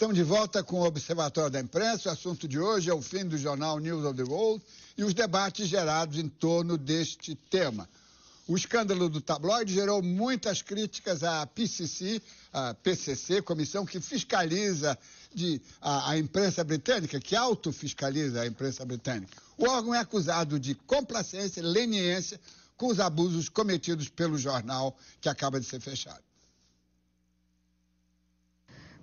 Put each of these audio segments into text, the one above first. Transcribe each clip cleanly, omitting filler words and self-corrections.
Estamos de volta com o Observatório da Imprensa. O assunto de hoje é o fim do jornal News of the World e os debates gerados em torno deste tema. O escândalo do tabloide gerou muitas críticas à PCC, a PCC, comissão que fiscaliza a imprensa britânica, que autofiscaliza a imprensa britânica. O órgão é acusado de complacência e leniência com os abusos cometidos pelo jornal que acaba de ser fechado.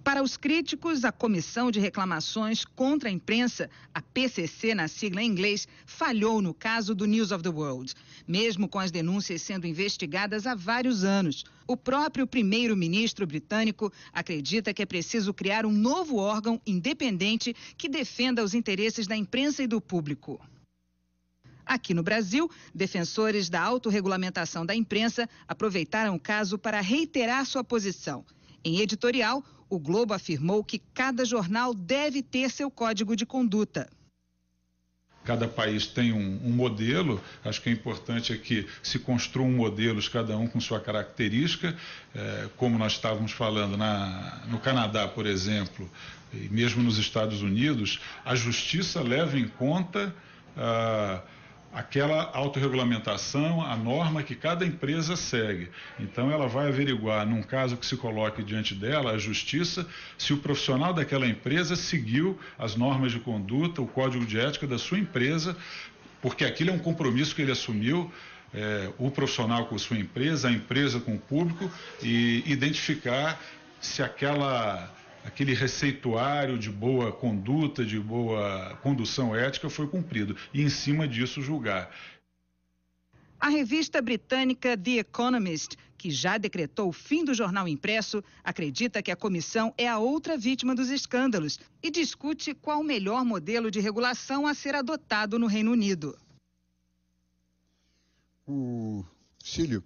Para os críticos, a Comissão de Reclamações contra a Imprensa, a PCC na sigla em inglês, falhou no caso do News of the World, mesmo com as denúncias sendo investigadas há vários anos. O próprio primeiro-ministro britânico acredita que é preciso criar um novo órgão independente que defenda os interesses da imprensa e do público. Aqui no Brasil, defensores da autorregulamentação da imprensa aproveitaram o caso para reiterar sua posição. Em editorial, o Globo afirmou que cada jornal deve ter seu código de conduta. Cada país tem um modelo, acho que é importante que se construam modelos, cada um com sua característica, como nós estávamos falando no Canadá, por exemplo, e mesmo nos Estados Unidos, a justiça leva em conta aquela autorregulamentação, a norma que cada empresa segue. Então ela vai averiguar, num caso que se coloque diante dela, a justiça, se o profissional daquela empresa seguiu as normas de conduta, o código de ética da sua empresa, porque aquilo é um compromisso que ele assumiu, o profissional com a sua empresa, a empresa com o público, e identificar se aquele receituário de boa conduta, de boa condução ética foi cumprido, e em cima disso julgar. A revista britânica The Economist, que já decretou o fim do jornal impresso, acredita que a comissão é a outra vítima dos escândalos e discute qual o melhor modelo de regulação a ser adotado no Reino Unido. Cílio,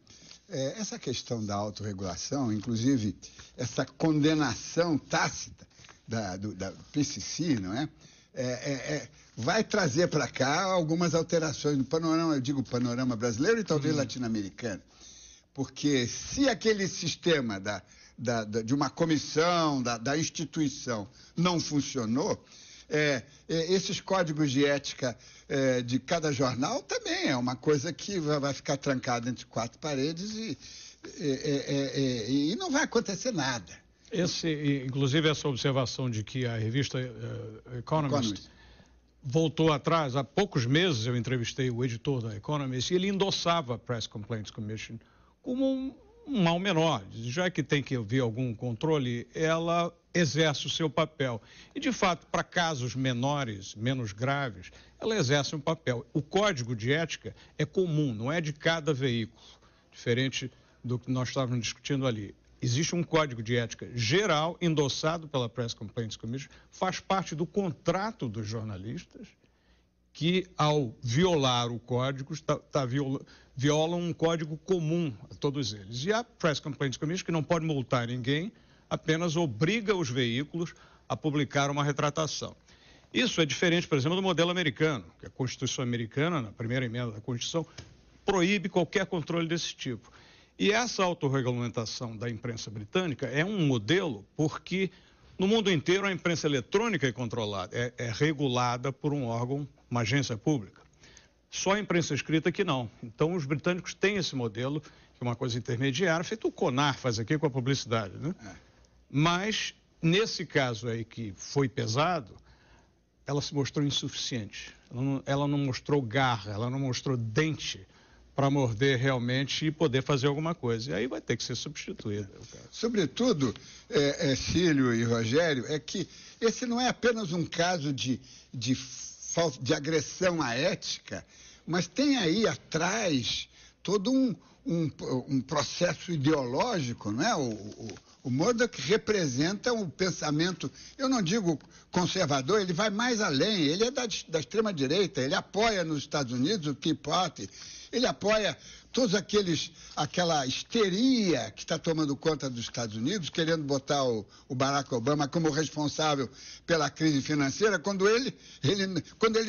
essa questão da autorregulação, inclusive essa condenação tácita da PCC, não é? Vai trazer para cá algumas alterações no panorama, eu digo panorama brasileiro e talvez latino-americano. Porque se aquele sistema de uma comissão, da instituição, não funcionou, esses códigos de ética de cada jornal também é uma coisa que vai ficar trancada entre quatro paredes e não vai acontecer nada. Inclusive essa observação de que a revista Economist voltou atrás, há poucos meses eu entrevistei o editor da Economist e ele endossava a Press Complaints Commission como um mal menor, já que tem que haver algum controle, ela exerce o seu papel. E, de fato, para casos menores, menos graves, ela exerce um papel. O código de ética é comum, não é de cada veículo, diferente do que nós estávamos discutindo ali. Existe um código de ética geral, endossado pela Press Complaints Commission, faz parte do contrato dos jornalistas, que, ao violar o código, violam um código comum a todos eles. E a Press Complaints Commission, que não pode multar ninguém, apenas obriga os veículos a publicar uma retratação. Isso é diferente, por exemplo, do modelo americano, que a Constituição americana, na primeira emenda da Constituição, proíbe qualquer controle desse tipo. E essa autorregulamentação da imprensa britânica é um modelo porque no mundo inteiro a imprensa eletrônica é controlada, é regulada por um órgão, uma agência pública. Só a imprensa escrita que não. Então os britânicos têm esse modelo, que é uma coisa intermediária, feito o CONAR faz aqui com a publicidade, né? Mas, nesse caso aí que foi pesado, ela se mostrou insuficiente. Ela não mostrou garra, ela não mostrou dente para morder realmente e poder fazer alguma coisa. E aí vai ter que ser substituída. Sobretudo, Cílio e Rogério, é que esse não é apenas um caso de agressão à ética, mas tem aí atrás todo um processo ideológico, não é? O Murdoch representa um pensamento, eu não digo conservador, ele vai mais além, ele é da extrema-direita, ele apoia nos Estados Unidos o Tea Party, ele apoia todos aquela histeria que está tomando conta dos Estados Unidos, querendo botar o Barack Obama como responsável pela crise financeira, quando ele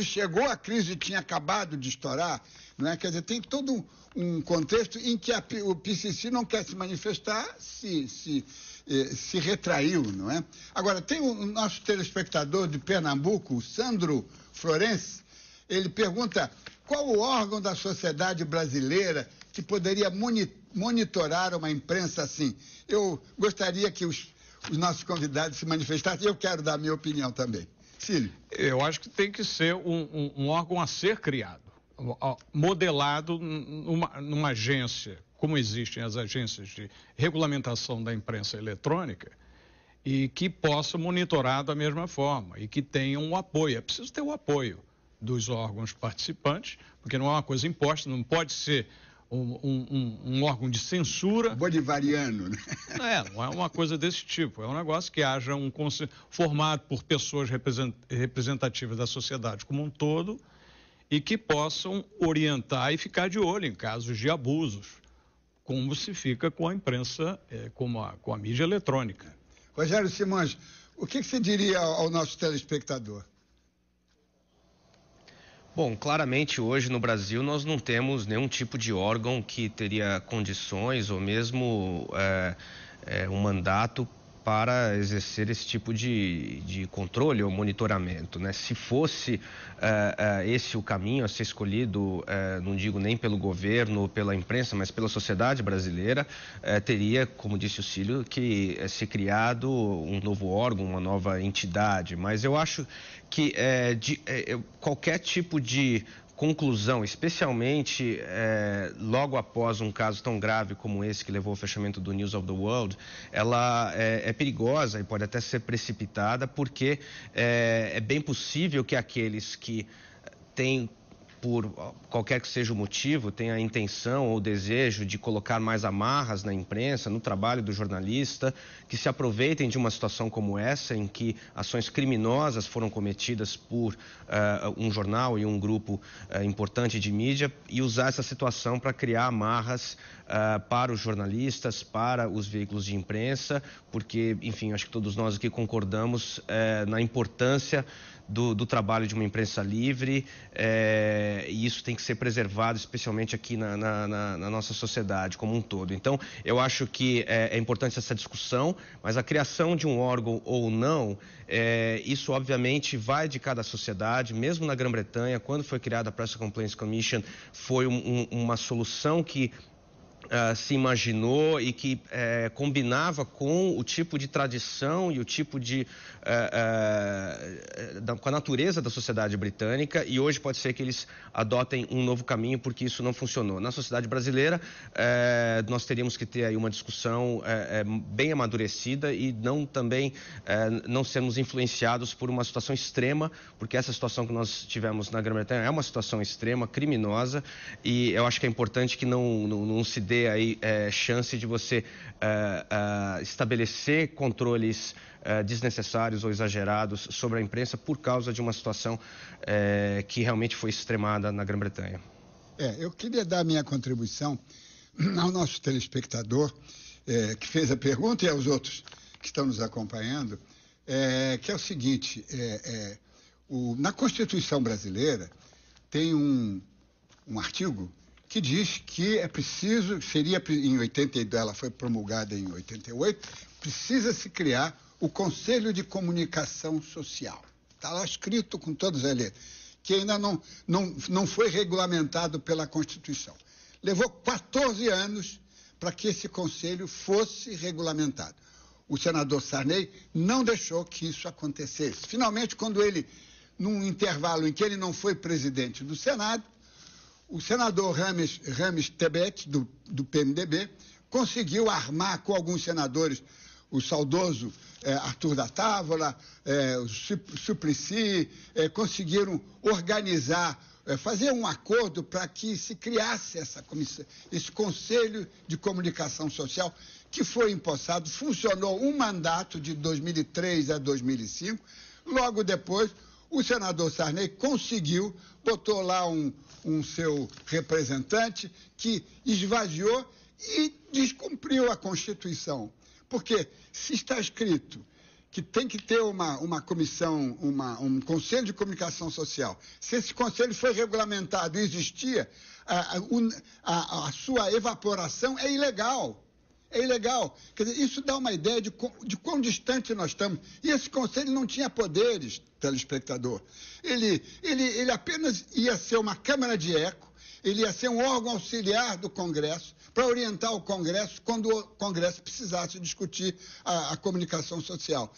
chegou, a crise tinha acabado de estourar, não é? Quer dizer, tem todo um contexto em que o PCC não quer se manifestar, se se retraiu, não é? Agora, tem o nosso telespectador de Pernambuco, o Sandro Florense, ele pergunta qual o órgão da sociedade brasileira que poderia monitorar uma imprensa assim. Eu gostaria que os nossos convidados se manifestassem, eu quero dar a minha opinião também. Cílio. Eu acho que tem que ser um órgão a ser criado, modelado numa agência, como existem as agências de regulamentação da imprensa eletrônica, e que possa monitorar da mesma forma e que tenha um apoio. É preciso ter o apoio dos órgãos participantes, porque não é uma coisa imposta, não pode ser um órgão de censura. Bolivariano, né? Não é uma coisa desse tipo. É um negócio que haja um conselho formado por pessoas representativas da sociedade como um todo e que possam orientar e ficar de olho em casos de abusos, como se fica com a imprensa, com a mídia eletrônica. Rogério Simões, o que você diria ao nosso telespectador? Bom, claramente hoje no Brasil nós não temos nenhum tipo de órgão que teria condições ou mesmo um mandato para exercer esse tipo de controle ou monitoramento, né? Se fosse esse o caminho a ser escolhido, não digo nem pelo governo ou pela imprensa, mas pela sociedade brasileira, teria, como disse o Cílio, que ser criado um novo órgão, uma nova entidade. Mas eu acho que qualquer tipo de conclusão, especialmente logo após um caso tão grave como esse que levou ao fechamento do News of the World, ela é perigosa e pode até ser precipitada, porque é bem possível que aqueles que têm, por qualquer que seja o motivo, tem a intenção ou desejo de colocar mais amarras na imprensa, no trabalho do jornalista, que se aproveitem de uma situação como essa, em que ações criminosas foram cometidas por um jornal e um grupo importante de mídia, e usar essa situação para criar amarras para os jornalistas, para os veículos de imprensa, porque, enfim, acho que todos nós aqui concordamos na importância do trabalho de uma imprensa livre, e isso tem que ser preservado, especialmente aqui na nossa sociedade como um todo. Então, eu acho que é importante essa discussão, mas a criação de um órgão ou não, isso obviamente vai de cada sociedade. Mesmo na Grã-Bretanha, quando foi criada a Press Complaints Commission, foi uma solução que se imaginou e que combinava com o tipo de tradição e o tipo de com a natureza da sociedade britânica, e hoje pode ser que eles adotem um novo caminho, porque isso não funcionou. Na sociedade brasileira, nós teríamos que ter aí uma discussão bem amadurecida e não sermos influenciados por uma situação extrema, porque essa situação que nós tivemos na Grã-Bretanha é uma situação extrema, criminosa, e eu acho que é importante que não se dê aí chance de você estabelecer controles desnecessários ou exagerados sobre a imprensa por causa de uma situação que realmente foi extremada na Grã-Bretanha. Eu queria dar minha contribuição ao nosso telespectador que fez a pergunta e aos outros que estão nos acompanhando, que é o seguinte: na Constituição brasileira tem um artigo que diz que em 82, ela foi promulgada em 88, precisa-se criar o Conselho de Comunicação Social. Está lá escrito com todas as letras, que ainda não foi regulamentado pela Constituição. Levou 14 anos para que esse conselho fosse regulamentado. O senador Sarney não deixou que isso acontecesse. Finalmente, quando ele, num intervalo em que ele não foi presidente do Senado, o senador Rames Tebet, do PMDB, conseguiu armar com alguns senadores, o saudoso Arthur da Távola, o Suplicy, conseguiram organizar, fazer um acordo para que se criasse esse Conselho de Comunicação Social, que foi empossado, funcionou um mandato de 2003 a 2005. Logo depois, o senador Sarney conseguiu, botou lá um seu representante que esvaziou e descumpriu a Constituição. Porque se está escrito que tem que ter uma comissão, um Conselho de Comunicação Social, se esse conselho foi regulamentado e existia, a sua evaporação é ilegal. É ilegal. Quer dizer, isso dá uma ideia de quão distante nós estamos. E esse conselho não tinha poderes, telespectador. Ele apenas ia ser uma câmara de eco, ele ia ser um órgão auxiliar do Congresso, para orientar o Congresso quando o Congresso precisasse discutir a comunicação social.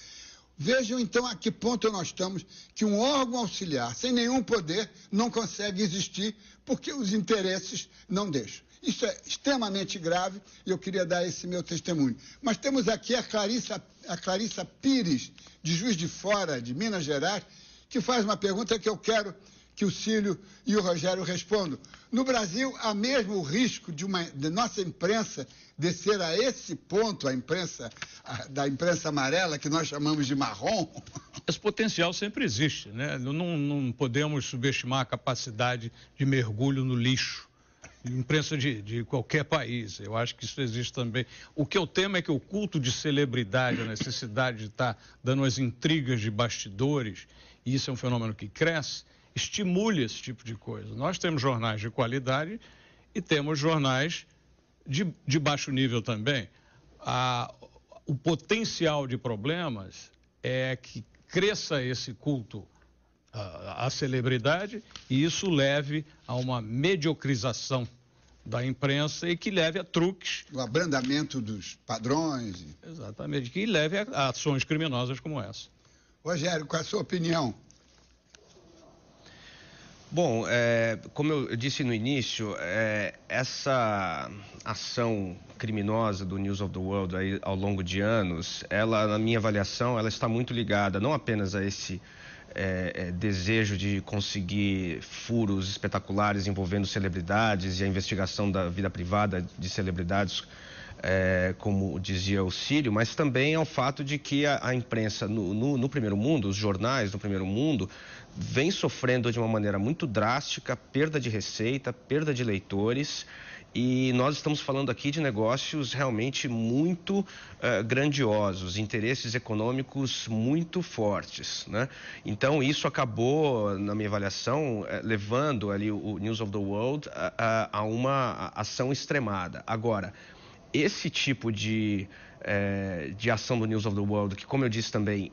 Vejam, então, a que ponto nós estamos, que um órgão auxiliar, sem nenhum poder, não consegue existir porque os interesses não deixam. Isso é extremamente grave e eu queria dar esse meu testemunho. Mas temos aqui a Clarissa Pires, de Juiz de Fora, de Minas Gerais, que faz uma pergunta que eu quero que o Cílio e o Rogério respondam. No Brasil, há mesmo o risco de nossa imprensa descer a esse ponto, da imprensa amarela, que nós chamamos de marrom? Esse potencial sempre existe, né? Não podemos subestimar a capacidade de mergulho no lixo. Imprensa de qualquer país. Eu acho que isso existe também. O que eu temo é que o culto de celebridade, a necessidade de estar dando as intrigas de bastidores, e isso é um fenômeno que cresce, estimule esse tipo de coisa. Nós temos jornais de qualidade e temos jornais de baixo nível também. O potencial de problemas é que cresça esse culto à celebridade e isso leve a uma mediocrização da imprensa e que leve a truques. O abrandamento dos padrões. Exatamente, que leve a ações criminosas como essa. Rogério, qual é a sua opinião? Bom, como eu disse no início, essa ação criminosa do News of the World aí, ao longo de anos, ela, na minha avaliação, ela está muito ligada não apenas a esse desejo de conseguir furos espetaculares envolvendo celebridades e a investigação da vida privada de celebridades, como dizia o Cílio, mas também ao fato de que a imprensa no primeiro mundo, os jornais no primeiro mundo, vem sofrendo de uma maneira muito drástica perda de receita, perda de leitores. E nós estamos falando aqui de negócios realmente muito grandiosos, interesses econômicos muito fortes, né? Então, isso acabou, na minha avaliação, levando ali o News of the World a uma ação extremada. Agora, esse tipo de ação do News of the World, que, como eu disse também,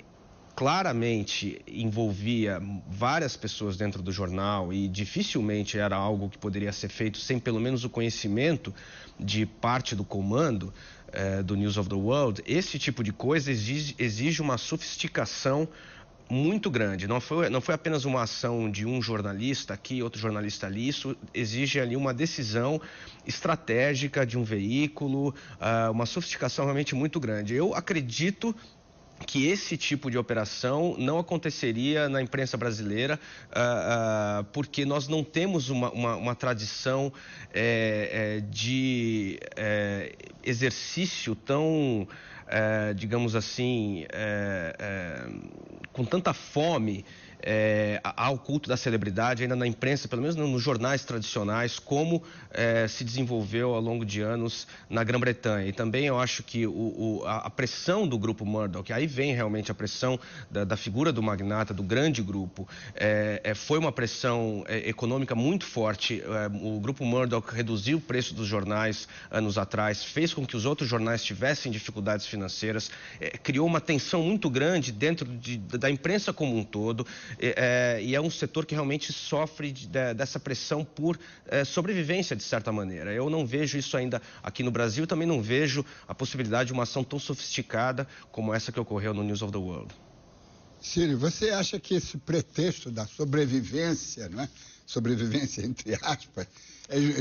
claramente envolvia várias pessoas dentro do jornal e dificilmente era algo que poderia ser feito sem pelo menos o conhecimento de parte do comando do News of the World. Esse tipo de coisa exige uma sofisticação muito grande. Não foi apenas uma ação de um jornalista aqui, outro jornalista ali. Isso exige ali uma decisão estratégica de um veículo, uma sofisticação realmente muito grande. Eu acredito que esse tipo de operação não aconteceria na imprensa brasileira, porque nós não temos uma tradição de exercício tão, digamos assim, com tanta fome ao culto da celebridade, ainda na imprensa, pelo menos nos jornais tradicionais, como se desenvolveu ao longo de anos na Grã-Bretanha. E também eu acho que a pressão do grupo Murdoch, aí vem realmente a pressão da figura do magnata, do grande grupo, foi uma pressão econômica muito forte. O grupo Murdoch reduziu o preço dos jornais anos atrás, fez com que os outros jornais tivessem dificuldades financeiras, criou uma tensão muito grande dentro da imprensa como um todo. E é um setor que realmente sofre dessa pressão por sobrevivência, de certa maneira. Eu não vejo isso ainda aqui no Brasil, também não vejo a possibilidade de uma ação tão sofisticada como essa que ocorreu no News of the World. Cílio, você acha que esse pretexto da sobrevivência, não é? Sobrevivência entre aspas,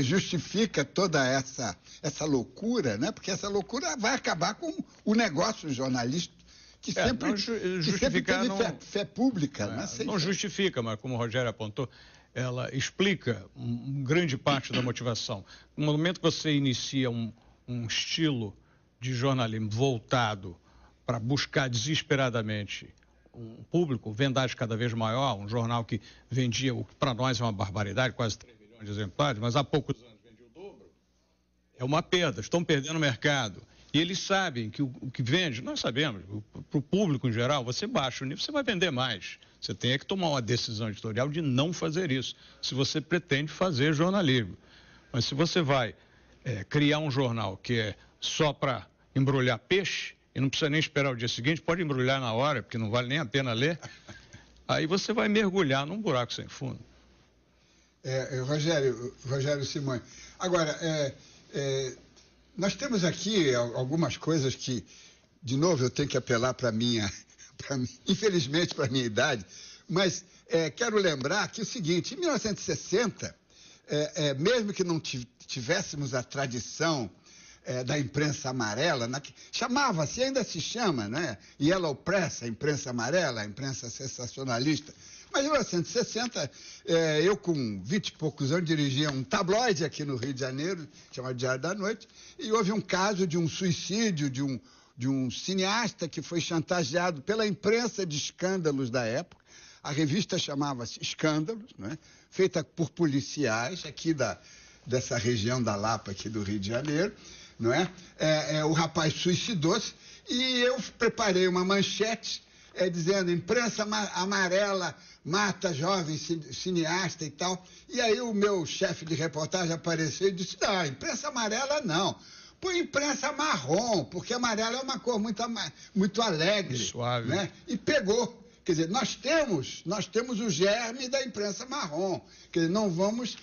justifica toda essa loucura, né? Porque essa loucura vai acabar com o negócio jornalístico, que sempre teve fé pública. Não justifica, mas como o Rogério apontou, ela explica grande parte da motivação. No momento que você inicia um estilo de jornalismo voltado para buscar desesperadamente um público, vendagem cada vez maior, um jornal que vendia, o que para nós é uma barbaridade, quase 3 milhões de exemplares, mas há poucos anos vendia o dobro, é uma perda, estão perdendo o mercado. E eles sabem que o que vende, nós sabemos, para o público em geral, você baixa o nível, você vai vender mais. Você tem que tomar uma decisão editorial de não fazer isso, se você pretende fazer jornalismo. Mas se você vai criar um jornal que é só para embrulhar peixe, e não precisa nem esperar o dia seguinte, pode embrulhar na hora, porque não vale nem a pena ler, aí você vai mergulhar num buraco sem fundo. Rogério Simões. Agora, nós temos aqui algumas coisas que, de novo, eu tenho que apelar infelizmente, para a minha idade, mas quero lembrar que é o seguinte, em 1960, mesmo que não tivéssemos a tradição da imprensa amarela, chamava-se, ainda se chama, né? Yellow Press, a imprensa amarela, a imprensa sensacionalista. Mas em 1960, eu com 20 e poucos anos dirigia um tabloide aqui no Rio de Janeiro, chamado Diário da Noite, e houve um caso de um suicídio de um cineasta que foi chantageado pela imprensa de escândalos da época. A revista chamava-se Escândalos, né? Feita por policiais aqui dessa região da Lapa, aqui do Rio de Janeiro. Não é? O rapaz suicidou-se e eu preparei uma manchete dizendo imprensa amarela mata jovem cineasta e tal. E aí o meu chefe de reportagem apareceu e disse, não, imprensa amarela não. Põe imprensa marrom, porque amarela é uma cor muito alegre. Suave. Né? E pegou. Quer dizer, nós temos o germe da imprensa marrom. Quer dizer, não vamos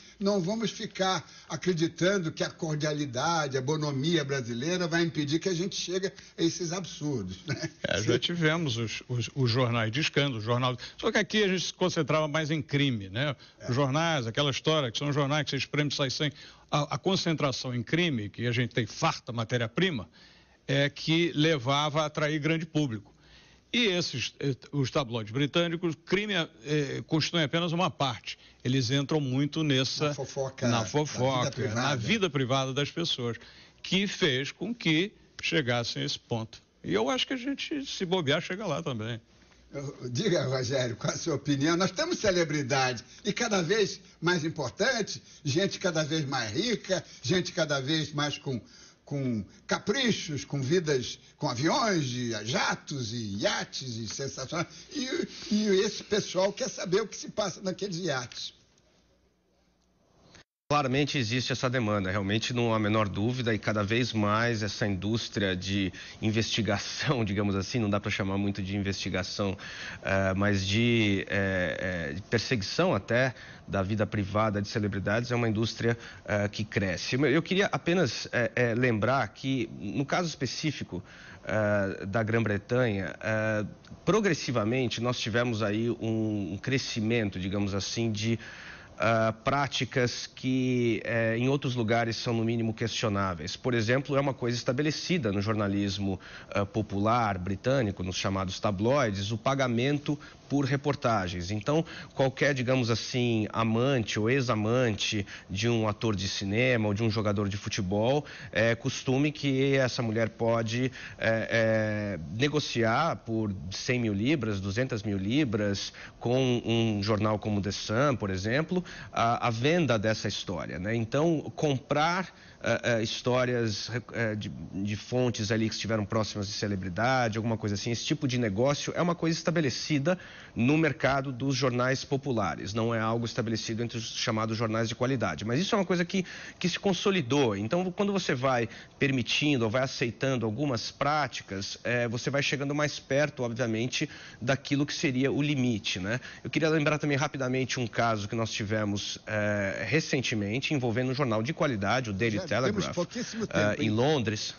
ficar acreditando que a cordialidade, a bonomia brasileira vai impedir que a gente chegue a esses absurdos. Né? Já tivemos os jornais de escândalo, só que aqui a gente se concentrava mais em crime, né? Os jornais, aquela história, que são jornais que você espreme e sai sem. A concentração em crime, que a gente tem farta matéria-prima, que levava a atrair grande público. E os tabloides britânicos, crime constitui apenas uma parte. Eles entram muito na fofoca, na vida privada das pessoas, que fez com que chegassem a esse ponto. E eu acho que a gente, se bobear, chega lá também. Diga, Rogério, qual a sua opinião? Nós temos celebridade e cada vez mais importante, gente cada vez mais rica, gente cada vez mais com caprichos, com vidas, com aviões, jatos e iates e sensacionais. E esse pessoal quer saber o que se passa naqueles iates. Claramente existe essa demanda, realmente não há a menor dúvida, e cada vez mais essa indústria de investigação, digamos assim, não dá para chamar muito de investigação, mas de perseguição até da vida privada de celebridades, é uma indústria que cresce. Eu queria apenas lembrar que, no caso específico da Grã-Bretanha, progressivamente nós tivemos aí um crescimento, digamos assim, de práticas que em outros lugares são no mínimo questionáveis. Por exemplo, é uma coisa estabelecida no jornalismo popular britânico, nos chamados tabloides, o pagamento por reportagens. Então, qualquer, digamos assim, amante ou ex-amante de um ator de cinema ou de um jogador de futebol, é costume que essa mulher pode negociar por 100 mil libras, 200 mil libras, com um jornal como The Sun, por exemplo, a venda dessa história, né? Então, comprar histórias de fontes ali que estiveram próximas de celebridade, alguma coisa assim, esse tipo de negócio é uma coisa estabelecida no mercado dos jornais populares, não é algo estabelecido entre os chamados jornais de qualidade, mas isso é uma coisa que se consolidou. Então, quando você vai permitindo ou vai aceitando algumas práticas, você vai chegando mais perto, obviamente, daquilo que seria o limite, né? Eu queria lembrar também rapidamente um caso que nós tivemos recentemente, envolvendo um jornal de qualidade, o Daily Telegraph, em Londres,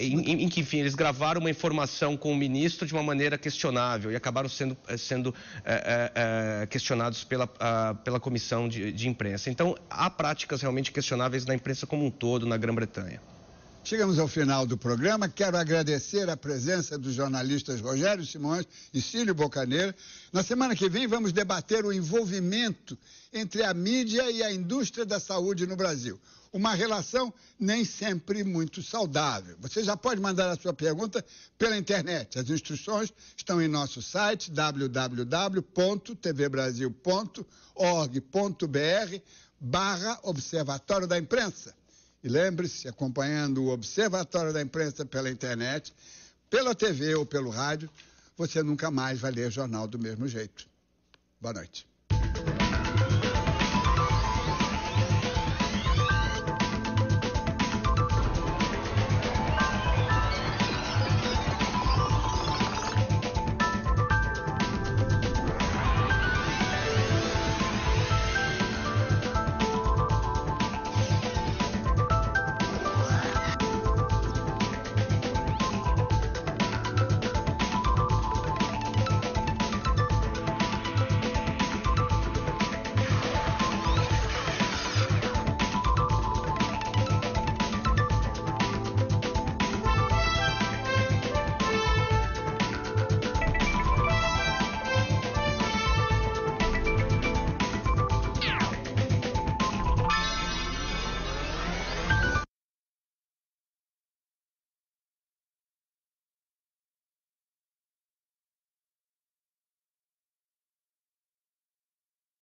em que, enfim, eles gravaram uma informação com o ministro de uma maneira questionável e acabaram sendo questionados pela comissão de imprensa. Então, há práticas realmente questionáveis na imprensa como um todo na Grã-Bretanha. Chegamos ao final do programa. Quero agradecer a presença dos jornalistas Rogério Simões e Cílio Bocaneira. Na semana que vem vamos debater o envolvimento entre a mídia e a indústria da saúde no Brasil. Uma relação nem sempre muito saudável. Você já pode mandar a sua pergunta pela internet. As instruções estão em nosso site www.tvbrasil.org.br/Observatório da Imprensa. E lembre-se, acompanhando o Observatório da Imprensa pela internet, pela TV ou pelo rádio, você nunca mais vai ler jornal do mesmo jeito. Boa noite.